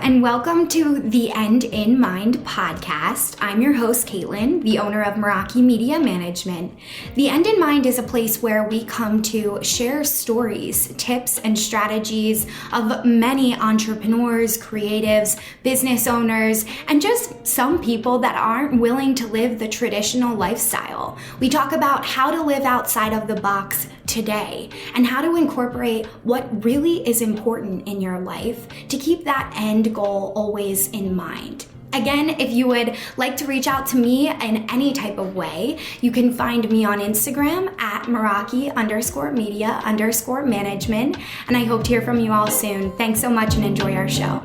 and welcome to the End in Mind podcast. I'm your host, Caitlin, the owner of Meraki Media Management. The End in Mind is a place where we come to share stories, tips, and strategies of many entrepreneurs, creatives, business owners, and just some people that aren't willing to live the traditional lifestyle. We talk about how to live outside of the box today and how to incorporate what really is important in your life to keep that end goal always in mind. Again, if you would like to reach out to me in any type of way, you can find me on Instagram at Meraki_media_management. And I hope to hear from you all soon. Thanks so much and enjoy our show.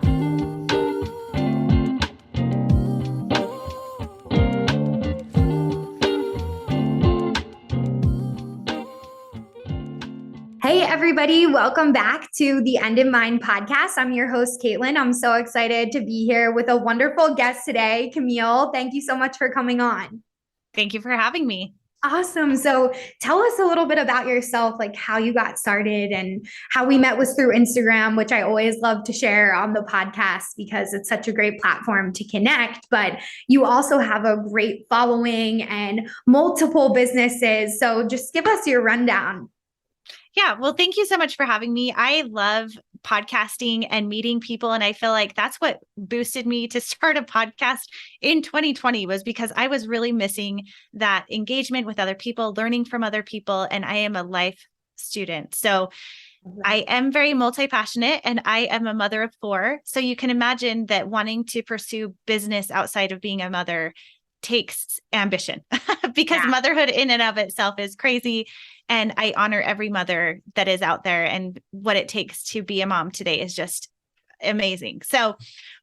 Hey everybody, welcome back to the End in Mind podcast. I'm your host, Caitlin. I'm so excited to be here with a wonderful guest today, Camille. Thank you so much for coming on. Thank you for having me. Awesome. So tell us a little bit about yourself, like how you got started, and how we met was through Instagram, which I always love to share on the podcast because it's such a great platform to connect. But you also have a great following and multiple businesses. So just give us your rundown. Yeah. Well, thank you so much for having me. I love podcasting and meeting people. And I feel like that's what boosted me to start a podcast in 2020 was because I was really missing that engagement with other people, learning from other people. And I am a life student. So I am very multi-passionate and I am a mother of 4. So you can imagine that wanting to pursue business outside of being a mother takes ambition because motherhood in and of itself is crazy. And I honor every mother that is out there, and what it takes to be a mom today is just amazing. So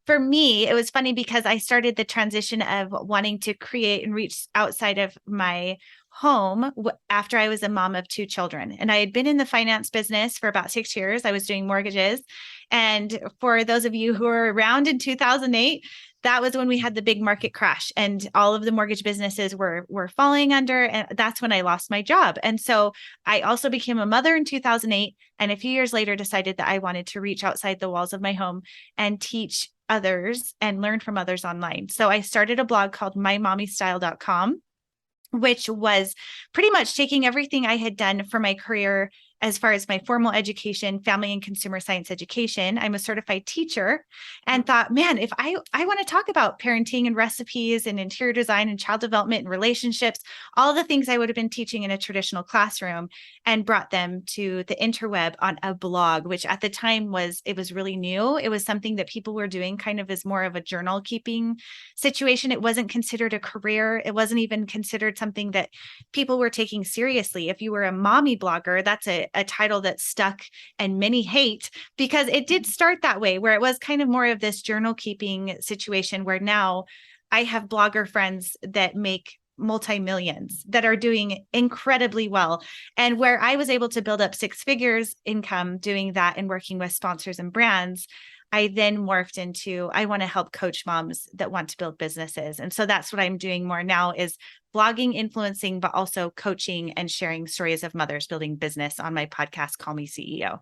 for me, it was funny because I started the transition of wanting to create and reach outside of my home after I was a mom of 2 children. And I had been in the finance business for about 6 years. I was doing mortgages. And for those of you who were around in 2008, that was when we had the big market crash and all of the mortgage businesses were falling under. And that's when I lost my job. And so I also became a mother in 2008. And a few years later decided that I wanted to reach outside the walls of my home and teach others and learn from others online. So I started a blog called mymommystyle.com, which was pretty much taking everything I had done for my career as far as my formal education, family and consumer science education. I'm a certified teacher and thought, man, if I want to talk about parenting and recipes and interior design and child development and relationships, all the things I would have been teaching in a traditional classroom, and brought them to the interweb on a blog, which at the time was really new. It was something that people were doing kind of as more of a journal keeping situation. It wasn't considered a career. It wasn't even considered something that people were taking seriously. If you were a mommy blogger, that's a title that stuck and many hate because it did start that way, where it was kind of more of this journal keeping situation, where now I have blogger friends that make multi-millions that are doing incredibly well. And where I was able to build up 6 figures income doing that and working with sponsors and brands, I then morphed into, I want to help coach moms that want to build businesses. And so that's what I'm doing more now is blogging, influencing, but also coaching and sharing stories of mothers building business on my podcast, Call Me CEO.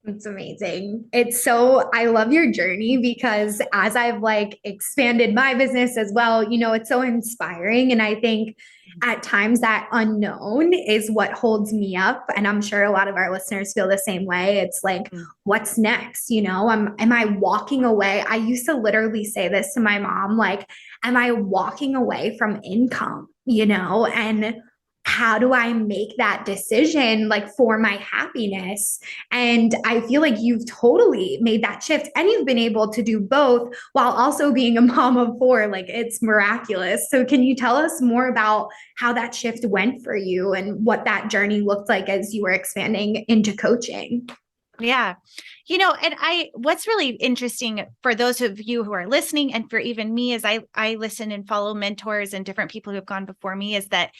It's amazing. I love your journey because as I've expanded my business as well, it's so inspiring. And I think at times that unknown is what holds me up. And I'm sure a lot of our listeners feel the same way. It's like, what's next? Am I walking away? I used to literally say this to my mom, am I walking away from income? And how do I make that decision for my happiness? And I feel like you've totally made that shift and you've been able to do both while also being a mom of 4. It's miraculous. So can you tell us more about how that shift went for you and what that journey looked like as you were expanding into coaching? Yeah. And what's really interesting for those of you who are listening and for even me as I listen and follow mentors and different people who have gone before me is that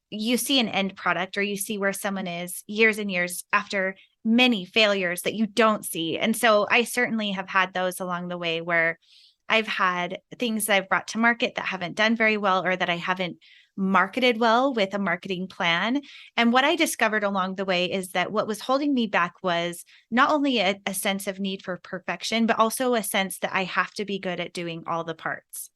you see an end product or you see where someone is years and years after many failures that you don't see. And so I certainly have had those along the way where I've had things that I've brought to market that haven't done very well or that I haven't marketed well with a marketing plan. And what I discovered along the way is that what was holding me back was not only a sense of need for perfection, but also a sense that I have to be good at doing all the parts.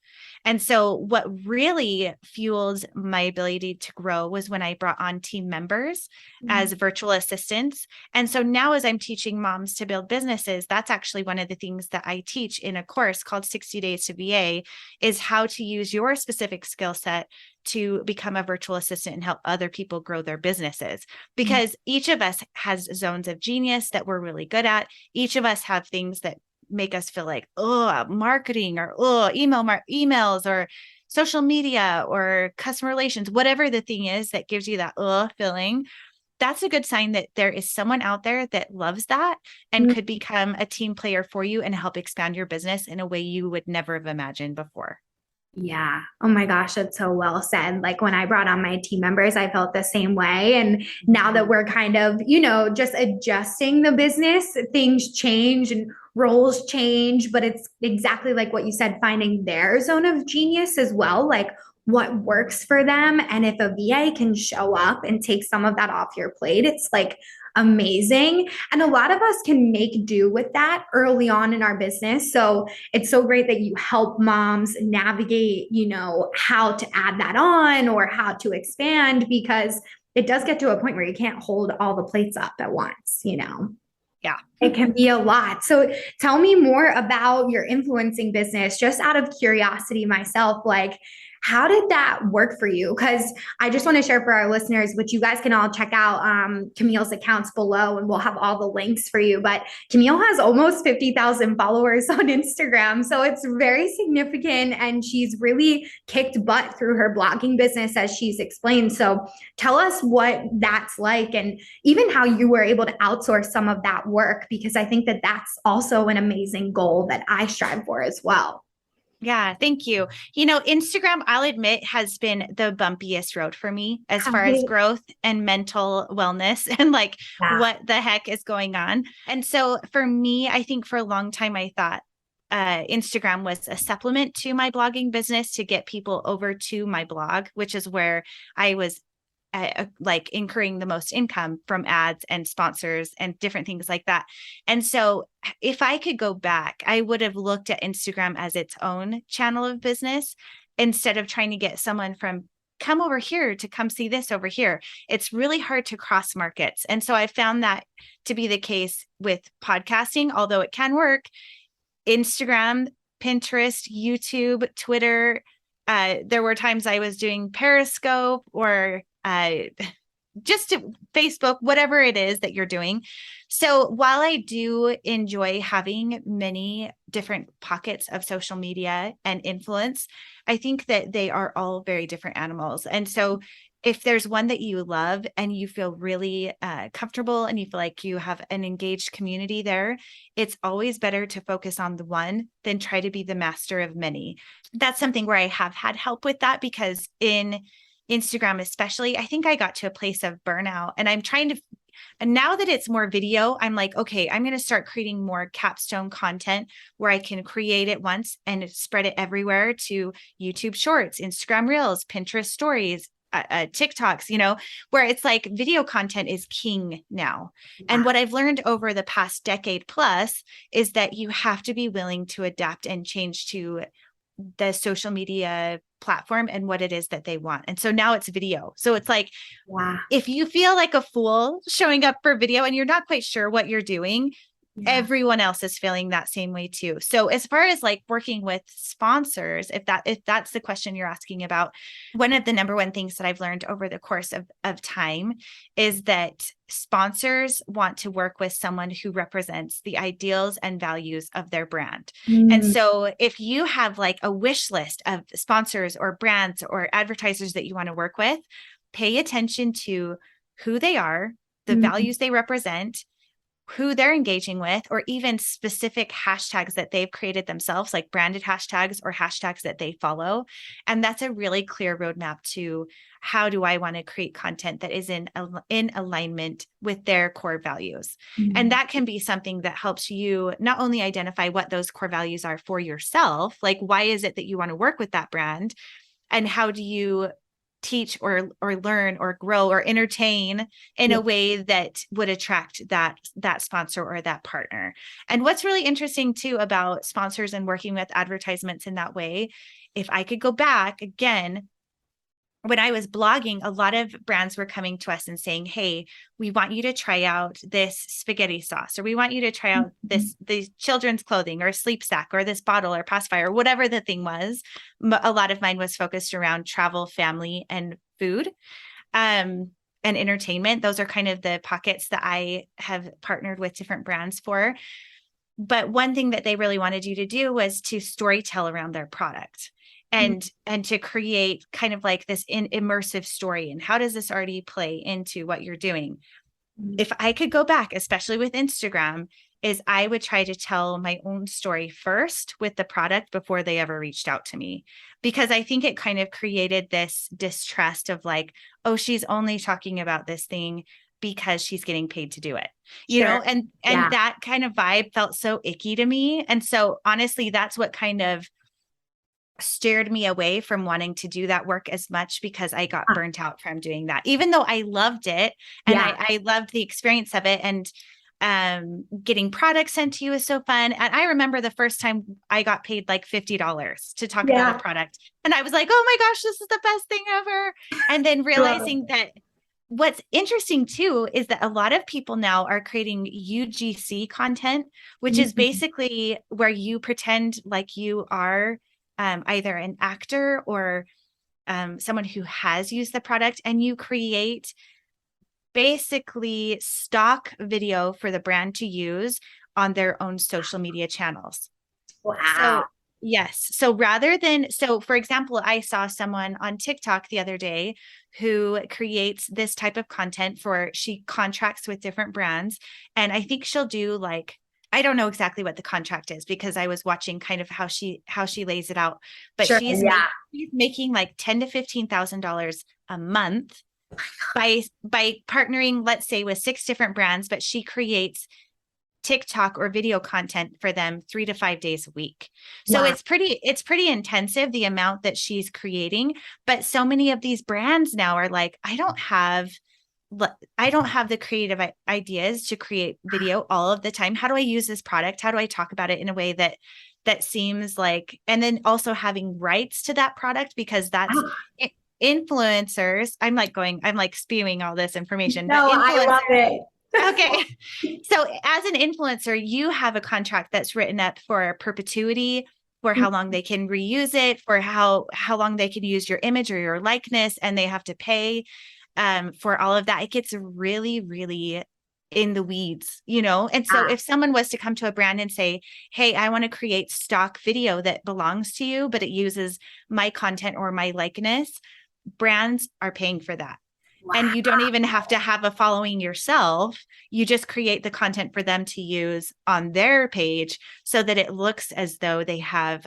And so what really fueled my ability to grow was when I brought on team members as virtual assistants. And so now as I'm teaching moms to build businesses, that's actually one of the things that I teach in a course called 60 Days to VA is how to use your specific skill set to become a virtual assistant and help other people grow their businesses. Because each of us has zones of genius that we're really good at. Each of us have things that make us feel like, oh, marketing or emails or social media or customer relations, whatever the thing is that gives you that feeling. That's a good sign that there is someone out there that loves that and could become a team player for you and help expand your business in a way you would never have imagined before. Yeah. Oh my gosh, that's so well said. Like when I brought on my team members, I felt the same way. And now that we're kind of, just adjusting the business, things change and roles change, but it's exactly like what you said, finding their zone of genius as well, like what works for them. And if a VA can show up and take some of that off your plate, it's like amazing. And a lot of us can make do with that early on in our business. So it's so great that you help moms navigate, how to add that on or how to expand, because it does get to a point where you can't hold all the plates up at once. Yeah. It can be a lot. So tell me more about your influencing business, just out of curiosity myself, like how did that work for you? Because I just want to share for our listeners, which you guys can all check out Camille's accounts below, and we'll have all the links for you. But Camille has almost 50,000 followers on Instagram. So it's very significant. And she's really kicked butt through her blogging business, as she's explained. So tell us what that's like, and even how you were able to outsource some of that work, because I think that that's also an amazing goal that I strive for as well. Yeah, thank you. Instagram, I'll admit, has been the bumpiest road for me as far as growth and mental wellness and what the heck is going on. And so for me, I think for a long time, I thought Instagram was a supplement to my blogging business to get people over to my blog, which is where I was incurring the most income from ads and sponsors and different things like that. And so if I could go back, I would have looked at Instagram as its own channel of business instead of trying to get someone from come over here to come see this over here. It's really hard to cross markets. And so I found that to be the case with podcasting, although it can work. Instagram, Pinterest, YouTube, Twitter. There were times I was doing Periscope or just to Facebook, whatever it is that you're doing. So while I do enjoy having many different pockets of social media and influence, I think that they are all very different animals. And so if there's one that you love and you feel really comfortable and you feel like you have an engaged community there, it's always better to focus on the one than try to be the master of many. That's something where I have had help with that, because in Instagram, especially, I think I got to a place of burnout, and and now that it's more video, I'm like, okay, I'm going to start creating more capstone content where I can create it once and spread it everywhere to YouTube Shorts, Instagram Reels, Pinterest Stories, TikToks, where it's like video content is king now. Yeah. And what I've learned over the past decade plus is that you have to be willing to adapt and change to the social media platform and what it is that they want. And so now it's video. So it's like, wow, if you feel like a fool showing up for video and you're not quite sure what you're doing, everyone else is feeling that same way too. So as far as working with sponsors, if that's the question you're asking about, one of the number one things that I've learned over the course of time is that sponsors want to work with someone who represents the ideals and values of their brand. And so if you have a wish list of sponsors or brands or advertisers that you want to work with, pay attention to who they are, the values they represent, who they're engaging with, or even specific hashtags that they've created themselves, like branded hashtags or hashtags that they follow. And that's a really clear roadmap to how do I want to create content that is in alignment with their core values. And that can be something that helps you not only identify what those core values are for yourself, like why is it that you want to work with that brand, and how do you teach or learn or grow or entertain in a way that would attract that sponsor or that partner. And what's really interesting too about sponsors and working with advertisements in that way, if I could go back again, when I was blogging, a lot of brands were coming to us and saying, hey, we want you to try out this spaghetti sauce, or we want you to try out this children's clothing or sleep sack or this bottle or pacifier, whatever the thing was. A lot of mine was focused around travel, family, and food, and entertainment. Those are kind of the pockets that I have partnered with different brands for. But one thing that they really wanted you to do was to storytell around their product. And to create kind of like this immersive story. And how does this already play into what you're doing? If I could go back, especially with Instagram, is I would try to tell my own story first with the product before they ever reached out to me, because I think it kind of created this distrust of like, oh, she's only talking about this thing because she's getting paid to do it, you know, and that kind of vibe felt so icky to me. And so honestly, that's what kind of steered me away from wanting to do that work as much, because I got burnt out from doing that, even though I loved it. And I loved the experience of it. And getting products sent to you is so fun. And I remember the first time I got paid like $50 to talk about a product. And I was like, oh my gosh, this is the best thing ever. And then realizing that what's interesting too, is that a lot of people now are creating UGC content, which is basically where you pretend like you are either an actor or someone who has used the product, and you create basically stock video for the brand to use on their own social media channels. Wow. So yes. So for example, I saw someone on TikTok the other day who creates this type of content she contracts with different brands. And I think she'll do like, I don't know exactly what the contract is, because I was watching kind of how she lays it out, but she's making like $10,000 to $15,000 a month by partnering, let's say, with 6 different brands, but she creates TikTok or video content for them 3 to 5 days a week. So it's pretty intensive, the amount that she's creating. But so many of these brands now are like, I don't have the creative ideas to create video all of the time. How do I use this product? How do I talk about it in a way that seems like, and then also having rights to that product, because that's influencers. I'm like spewing all this information. No, I love it. Okay. So as an influencer, you have a contract that's written up for perpetuity, for how long they can reuse it, for how long they can use your image or your likeness, and they have to pay for all of that. It gets really, really in the weeds, you know? And so if someone was to come to a brand and say, hey, I want to create stock video that belongs to you, but it uses my content or my likeness, brands are paying for that. Wow. And you don't even have to have a following yourself. You just create the content for them to use on their page so that it looks as though they have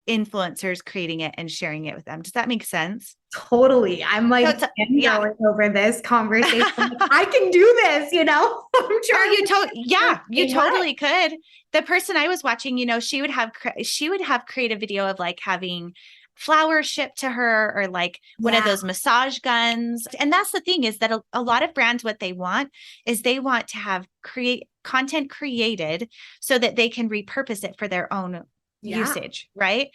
influencers creating it and sharing it with them. Does that make sense? Totally. I'm like going over this conversation. I can do this, you know? I'm sure you totally could. The person I was watching, you know, she would have create a video of like having flowers shipped to her, or like one of those massage guns. And that's the thing, is that a lot of brands, what they want is they want to have content created so that they can repurpose it for their own usage, right?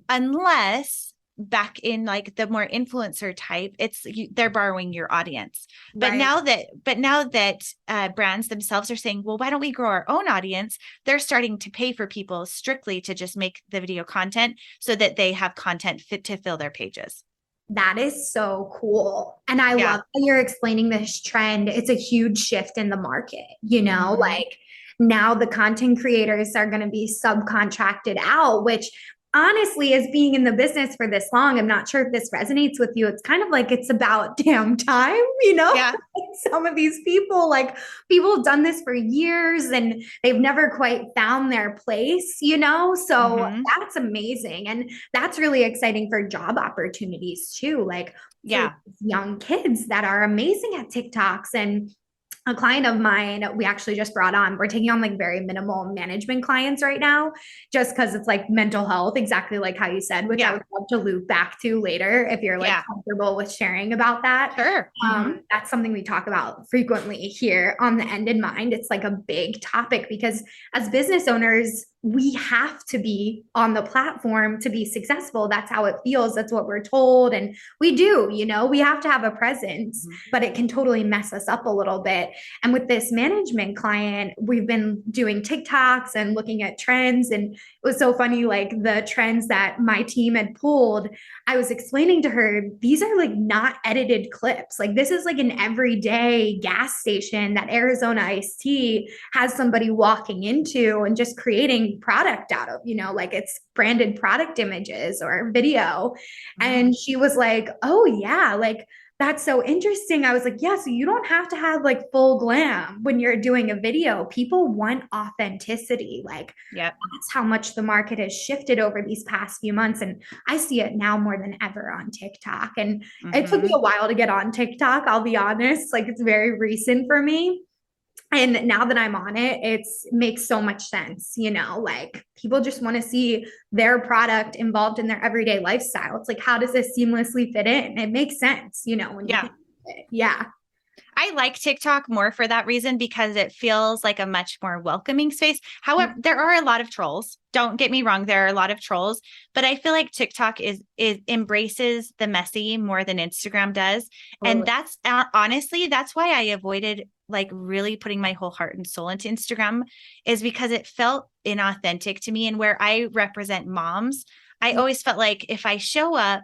Unless back in like the more influencer type, they're borrowing your audience. But now that brands themselves are saying, well, why don't we grow our own audience? They're starting to pay for people strictly to just make the video content so that they have content fit to fill their pages. That is so cool. And I love how you're explaining this trend. It's a huge shift in the market, you know, like now the content creators are going to be subcontracted out, which honestly, as being in the business for this long, I'm not sure if this resonates with you. It's kind of like, it's about damn time, you know? Yeah. Some of these people have done this for years and they've never quite found their place, you know? So that's amazing. And that's really exciting for job opportunities too. Like young kids that are amazing at TikToks and a client of mine, we actually just brought on, we're taking on like very minimal management clients right now, just because it's like mental health, exactly like how you said, which I would love to loop back to later if you're like comfortable with sharing about that. Sure. That's something we talk about frequently here on the End in Mind. It's like a big topic because as business owners, we have to be on the platform to be successful. That's how it feels. That's what we're told. And we do, we have to have a presence, but it can totally mess us up a little bit. And with this management client, we've been doing TikToks and looking at trends. And it was so funny, like the trends that my team had pulled, I was explaining to her, these are like not edited clips. Like this is like an everyday gas station that Arizona iced tea has somebody walking into and just creating product out of, like it's branded product images or video. And she was like, oh yeah, like that's so interesting. I was like, yeah, so you don't have to have like full glam when you're doing a video. People want authenticity. Like that's how much the market has shifted over these past few months. And I see it now more than ever on TikTok. And it took me a while to get on TikTok, I'll be honest. Like it's very recent for me. And now that I'm on it, it makes so much sense, like people just want to see their product involved in their everyday lifestyle. It's like, how does this seamlessly fit in? It makes sense, when you think of it. Yeah. I like TikTok more for that reason because it feels like a much more welcoming space. However, there are a lot of trolls. Don't get me wrong. There are a lot of trolls, but I feel like TikTok is embraces the messy more than Instagram does. Totally. And that's honestly, that's why I avoided like really putting my whole heart and soul into Instagram, is because it felt inauthentic to me. And where I represent moms, I always felt like if I show up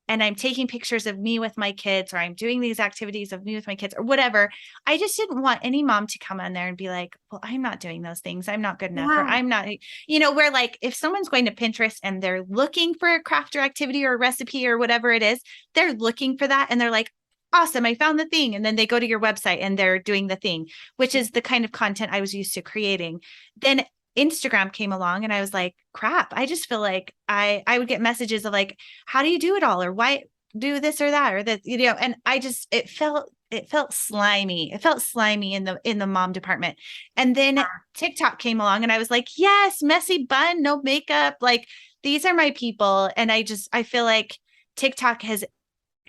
and I'm taking pictures of me with my kids, or I'm doing these activities of me with my kids or whatever, I just didn't want any mom to come on there and be like, well, I'm not doing those things. I'm not good enough. Or I'm not, where like, if someone's going to Pinterest and they're looking for a craft or activity or a recipe or whatever it is, they're looking for that. And they're like, awesome, I found the thing. And then they go to your website and they're doing the thing, which is the kind of content I was used to creating. Then Instagram came along and I was like, crap, I just feel like I would get messages of like, how do you do it all? Or why do this or that or that, and I just, it felt slimy. It felt slimy in the mom department. And then TikTok came along and I was like, yes, messy bun, no makeup. Like these are my people. And I feel like TikTok has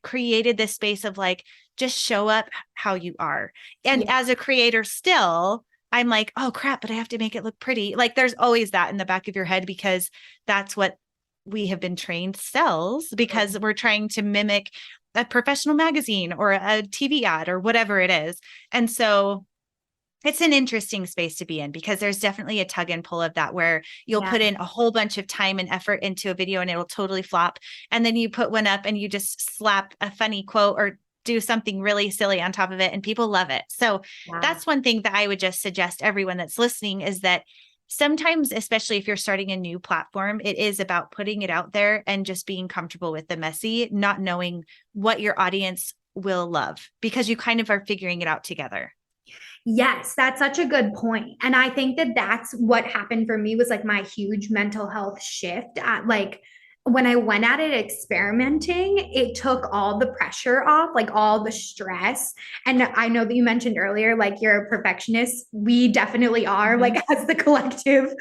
created this space of like, just show up how you are. And as a creator still, I'm like, oh crap, but I have to make it look pretty. Like there's always that in the back of your head because that's what we have been trained sells, because we're trying to mimic a professional magazine or a TV ad or whatever it is. And so it's an interesting space to be in because there's definitely a tug and pull of that where you'll put in a whole bunch of time and effort into a video and it'll totally flop. And then you put one up and you just slap a funny quote or do something really silly on top of it and people love it. So that's one thing that I would just suggest everyone that's listening is that sometimes, especially if you're starting a new platform, it is about putting it out there and just being comfortable with the messy, not knowing what your audience will love because you kind of are figuring it out together. Yes, that's such a good point. And I think that that's what happened for me was like my huge mental health shift at like when I went at it experimenting, it took all the pressure off, like all the stress. And I know that you mentioned earlier, like you're a perfectionist. We definitely are, like as the collective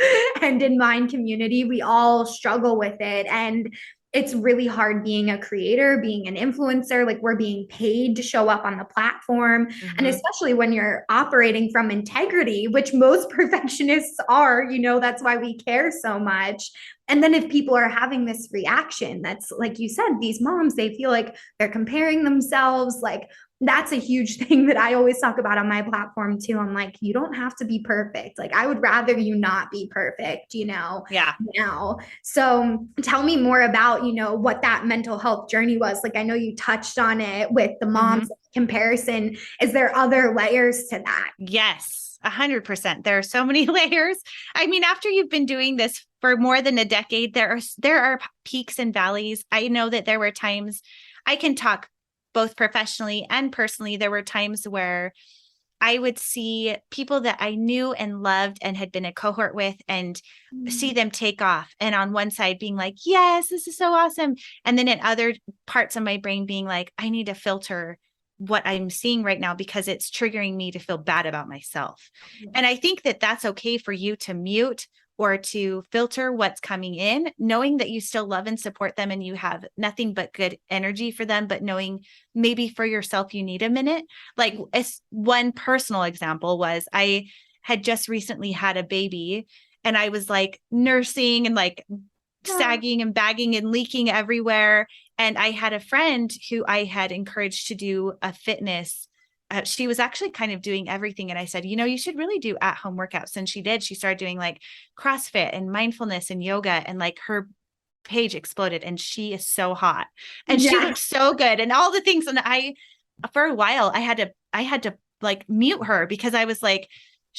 and in mind community, we all struggle with it. And it's really hard being a creator, being an influencer, like we're being paid to show up on the platform. And especially when you're operating from integrity, which most perfectionists are, that's why we care so much. And then if people are having this reaction, that's like you said, these moms, they feel like they're comparing themselves. Like that's a huge thing that I always talk about on my platform too. I'm like, you don't have to be perfect. Like I would rather you not be perfect, now. So tell me more about, what that mental health journey was. Like I know you touched on it with the moms comparison. Is there other layers to that? Yes. 100%. There are so many layers. I mean, after you've been doing this for more than a decade, there are peaks and valleys. I know that there were times I can talk both professionally and personally. There were times where I would see people that I knew and loved and had been a cohort with and see them take off. And on one side being like, yes, this is so awesome. And then in other parts of my brain being like, I need to filter what I'm seeing right now because it's triggering me to feel bad about myself. And I think that that's okay for you to mute or to filter what's coming in, knowing that you still love and support them and you have nothing but good energy for them, but knowing maybe for yourself, you need a minute. Like one personal example was I had just recently had a baby and I was like nursing and like sagging and bagging and leaking everywhere. And I had a friend who I had encouraged to do a fitness. She was actually kind of doing everything. And I said, you should really do at-home workouts. And she did. She started doing like CrossFit and mindfulness and yoga, and like her page exploded, and she is so hot and she looks so good and all the things. And for a while, I had to like mute her because I was like,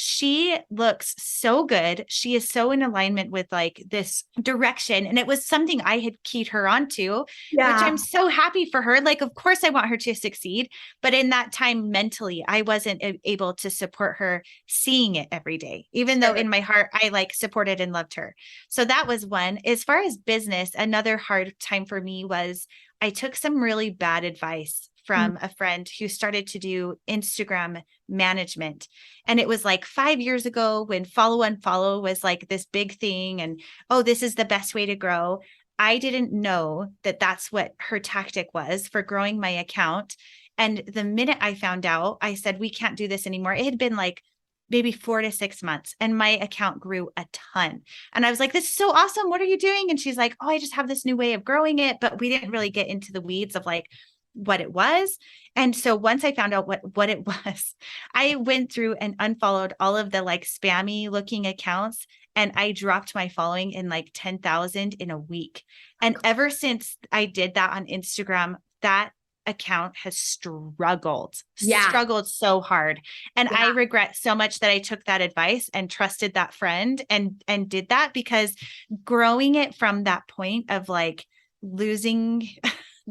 she looks so good. She is so in alignment with like this direction. And it was something I had keyed her onto, which I'm so happy for her. Like, of course I want her to succeed, but in that time mentally, I wasn't able to support her seeing it every day, even though in my heart, I like supported and loved her. So that was one. As far as business, another hard time for me was I took some really bad advice from a friend who started to do Instagram management. And it was like 5 years ago when follow unfollow was like this big thing. And, oh, this is the best way to grow. I didn't know that that's what her tactic was for growing my account. And the minute I found out, I said, we can't do this anymore. It had been like maybe 4 to 6 months and my account grew a ton. And I was like, this is so awesome. What are you doing? And she's like, oh, I just have this new way of growing it. But we didn't really get into the weeds of like what it was. And so once I found out what it was, I went through and unfollowed all of the like spammy looking accounts, and I dropped my following in like 10,000 in a week. And ever since I did that on Instagram, that account has struggled so hard. And I regret so much that I took that advice and trusted that friend and did that, because growing it from that point of like losing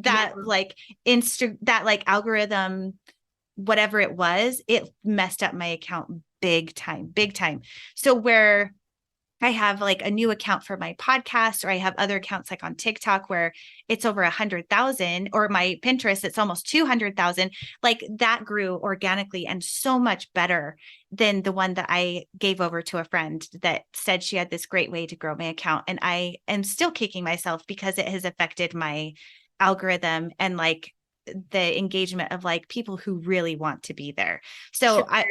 that like that like algorithm, whatever it was, it messed up my account big time. So where I have like a new account for my podcast, or I have other accounts like on TikTok where it's over 100,000, or my Pinterest, it's almost 200,000. Like that grew organically and so much better than the one that I gave over to a friend that said she had this great way to grow my account. And I am still kicking myself because it has affected my algorithm and like the engagement of like people who really want to be there. So I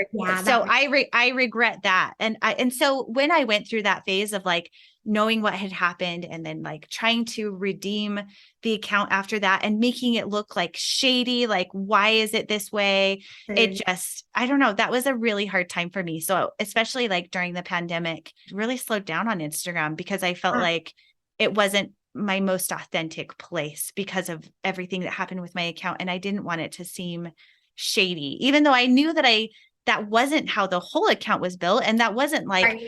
regret that. And so when I went through that phase of like knowing what had happened and then like trying to redeem the account after that and making it look like shady, like, why is it this way? It just, I don't know. That was a really hard time for me. So especially like during the pandemic, really slowed down on Instagram because I felt like it wasn't my most authentic place because of everything that happened with my account. And I didn't want it to seem shady, even though I knew that that wasn't how the whole account was built. And that wasn't like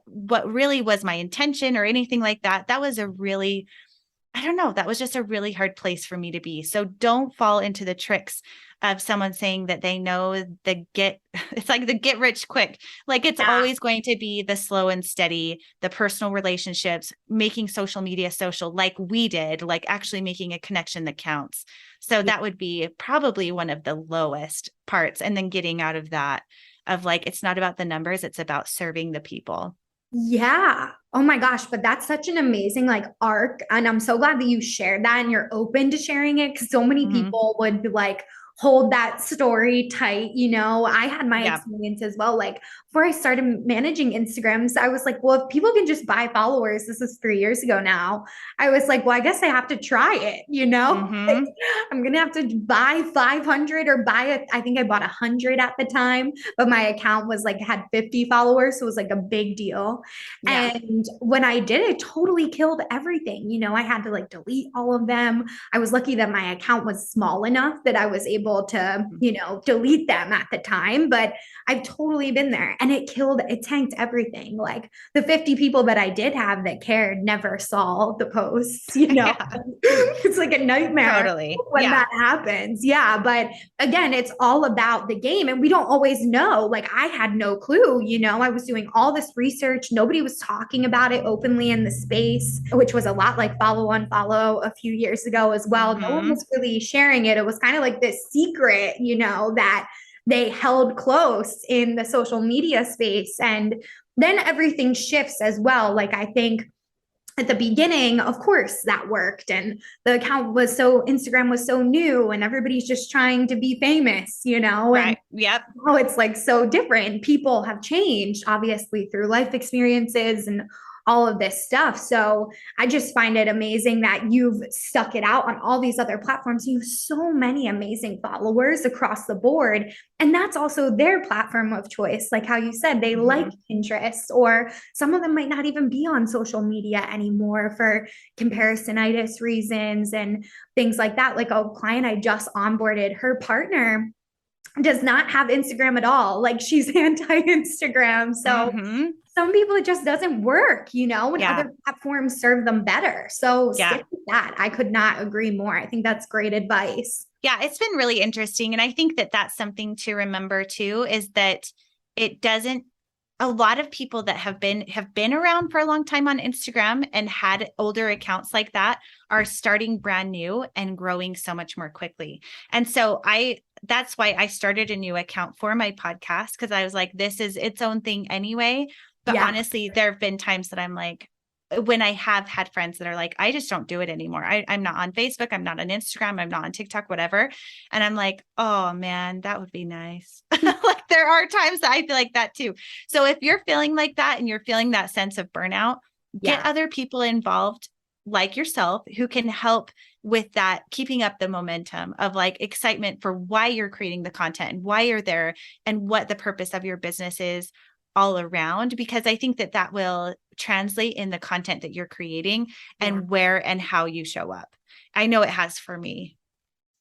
what really was my intention or anything like that. That was that was just a really hard place for me to be. So don't fall into the tricks of someone saying that they know it's like the get rich quick. Like it's always going to be the slow and steady, the personal relationships, making social media social like we did, like actually making a connection that counts. So that would be probably one of the lowest parts. And then getting out of that of like, it's not about the numbers, it's about serving the people. Yeah. Oh my gosh. But that's such an amazing like arc. And I'm so glad that you shared that and you're open to sharing it, because so many people would be like, hold that story tight. I had my experience as well. Like before I started managing Instagrams, I was like, well, if people can just buy followers, this is 3 years ago now. I was like, well, I guess I have to try it, Like, I'm going to have to buy 500 or I think I bought 100 at the time, but my account was like, had 50 followers. So it was like a big deal. Yeah. And when I did, it totally killed everything. I had to like delete all of them. I was lucky that my account was small enough that I was able to, delete them at the time, but I've totally been there, and it tanked everything. Like the 50 people that I did have that cared never saw the posts, It's like a nightmare when that happens. Yeah. But again, it's all about the game, and we don't always know. Like I had no clue, I was doing all this research. Nobody was talking about it openly in the space, which was a lot like follow unfollow a few years ago as well. No one was really sharing it. It was kind of like this secret, that they held close in the social media space. And then everything shifts as well. Like, I think at the beginning, of course, that worked. And the account Instagram was so new and everybody's just trying to be famous, Right. and Yep. now it's like so different. People have changed, obviously, through life experiences and all of this stuff. So I just find it amazing that you've stuck it out on all these other platforms. You have so many amazing followers across the board. And that's also their platform of choice. Like how you said, they like Pinterest, or some of them might not even be on social media anymore for comparisonitis reasons and things like that. Like a client I just onboarded, her partner does not have Instagram at all. Like she's anti-Instagram. So some people, it just doesn't work, and other platforms serve them better. So stick with that. I could not agree more. I think that's great advice. Yeah, it's been really interesting. And I think that that's something to remember too, is that a lot of people that have been around for a long time on Instagram and had older accounts like that are starting brand new and growing so much more quickly. And so that's why I started a new account for my podcast, because I was like, this is its own thing anyway. But honestly, there have been times that I'm like, when I have had friends that are like, I just don't do it anymore. I'm not on Facebook. I'm not on Instagram. I'm not on TikTok, whatever. And I'm like, oh man, that would be nice. Like there are times that I feel like that too. So if you're feeling like that and you're feeling that sense of burnout, get other people involved like yourself who can help with that, keeping up the momentum of like excitement for why you're creating the content and why you're there and what the purpose of your business is all around, because I think that will translate in the content that you're creating and where and how you show up. I know it has for me.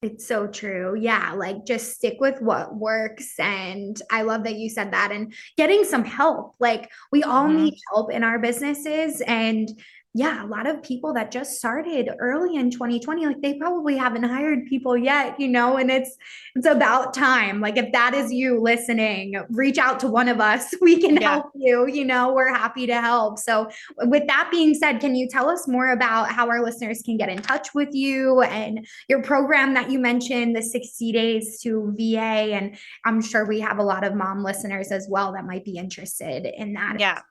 It's so true. Yeah. Like just stick with what works. And I love that you said that, and getting some help. Like we all need help in our businesses. And a lot of people that just started early in 2020, like they probably haven't hired people yet, and it's about time. Like if that is you listening, reach out to one of us. We can help you, we're happy to help. So with that being said, can you tell us more about how our listeners can get in touch with you and your program that you mentioned, the 60 days to VA? And I'm sure we have a lot of mom listeners as well that might be interested in that. Yeah.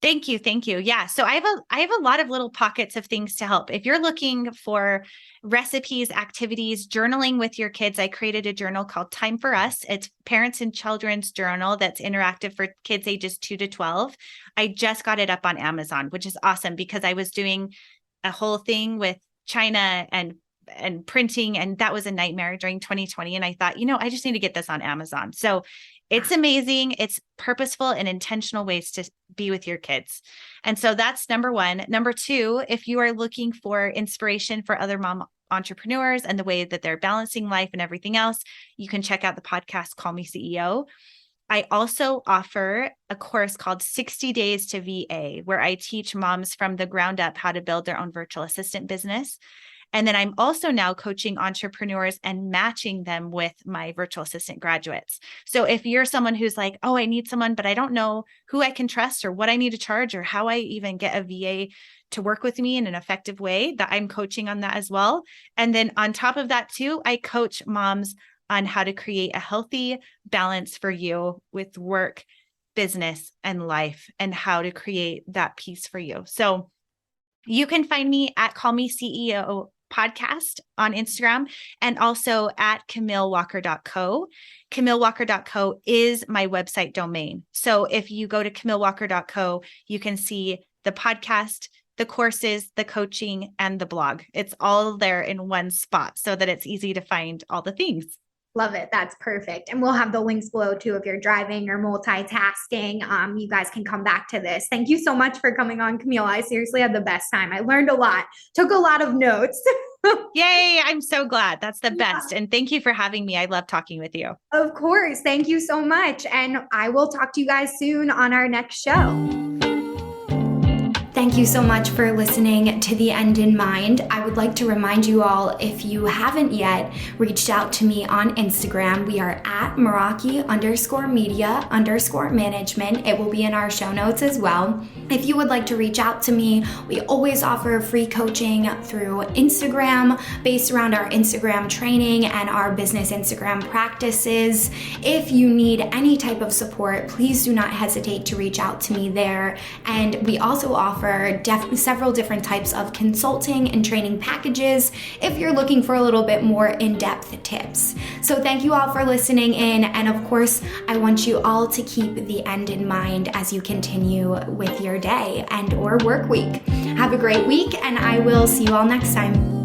Thank you. Thank you. Yeah. So I have a lot of little pockets of things to help. If you're looking for recipes, activities, journaling with your kids, I created a journal called Time for Us. It's parents and children's journal that's interactive for kids ages 2 to 12. I just got it up on Amazon, which is awesome because I was doing a whole thing with China and printing, and that was a nightmare during 2020. And I thought, I just need to get this on Amazon. So it's amazing. It's purposeful and intentional ways to be with your kids. And so that's number one. Number two, if you are looking for inspiration for other mom entrepreneurs and the way that they're balancing life and everything else, you can check out the podcast, Call Me CEO. I also offer a course called 60 Days to VA, where I teach moms from the ground up how to build their own virtual assistant business. And then I'm also now coaching entrepreneurs and matching them with my virtual assistant graduates. So if you're someone who's like, oh, I need someone, but I don't know who I can trust or what I need to charge or how I even get a VA to work with me in an effective way, that I'm coaching on that as well. And then on top of that too, I coach moms on how to create a healthy balance for you with work, business, and life, and how to create that peace for you. So you can find me at Call Me CEO podcast on Instagram and also at camillewalker.co. Camillewalker.co is my website domain. So if you go to camillewalker.co, you can see the podcast, the courses, the coaching, and the blog. It's all there in one spot so that it's easy to find all the things. Love it. That's perfect. And we'll have the links below too if you're driving or multitasking. You guys can come back to this. Thank you so much for coming on, Camille. I seriously had the best time. I learned a lot, took a lot of notes. Yay. I'm so glad. That's the best. And thank you for having me. I love talking with you. Of course. Thank you so much. And I will talk to you guys soon on our next show. Thank you so much for listening to The End in Mind. I would like to remind you all, if you haven't yet reached out to me on Instagram, we are at Meraki_media_management. It will be in our show notes as well. If you would like to reach out to me, we always offer free coaching through Instagram based around our Instagram training and our business Instagram practices. If you need any type of support, please do not hesitate to reach out to me there. And we also offer several different types of consulting and training packages if you're looking for a little bit more in-depth tips. So thank you all for listening in. And of course, I want you all to keep the end in mind as you continue with your day and or work week. Have a great week, and I will see you all next time.